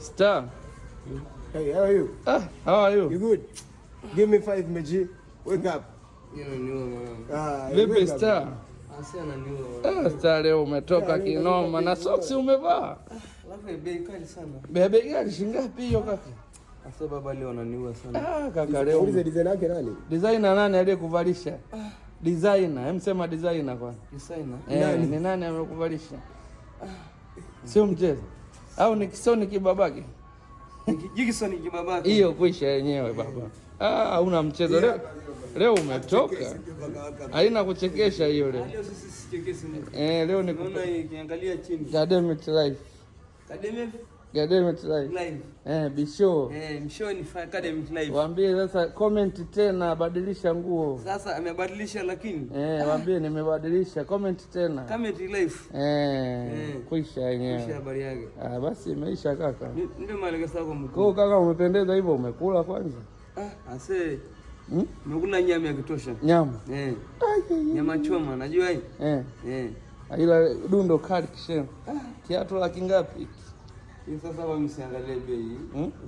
Star. Hey, how are you? How are you? You good? Give me 5 meji. Wake up. Vipi Star? Star leo umetoka kinoma na socks umevaa. Alafu bei kali sana. Bei gani shingapi hiyo kaka? Asa baba leo ananiua sana. Kaka leo. Ulize designer yake nani? Designer nani aliyekuvalisha? Designer, sema designer kwa. Designer? Ni nani amekuvalisha? Sio mchezo. Au ni Kisoni kibabake? Kisoni kibabake. Hiyo kuisha yenyewe baba. Una mchezo leo. Leo umetoka. Haina kuchekesha hiyo leo. Leo sisi sichekesi. Leo ni unaona ikiangalia chini. Academic life. Academic life. Bisho. Bisho ni academic life. Waambie sasa comment tena, badilisha nguo. Sasa amebadilisha lakini. Waambie nimebadilisha, comment tena. Academic life. Kuisha yenyewe. Kuisha habari yake. Basi imeisha kaka. Ndio maelekezo yako mkuu. Kwa kaka umependeza hivyo, umekula kwanza? Ase. Nimekula nyama ya kutosha. Nyama? Nyama choma, najua hii? Ila dundo kali kishem. Kiatu laki ngapi? Sasa baba msiangalie bei.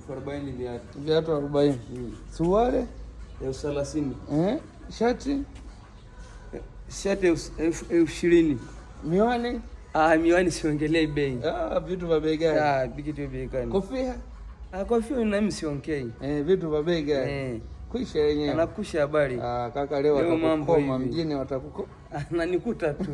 40 viatu. Viatu 40. Suruali? Ya 30. Shati? Shati 20. Miwani? Miwani siongelee bei. Vitu vya bei gani? Vitu vya bei gani? Kofia? Kofia na mimi siongei. Vitu vya bei gani? Kuisha yenyewe. Anakusha habari. Kaka leo watakukoma mjini watakukoma. Ananikuta tu.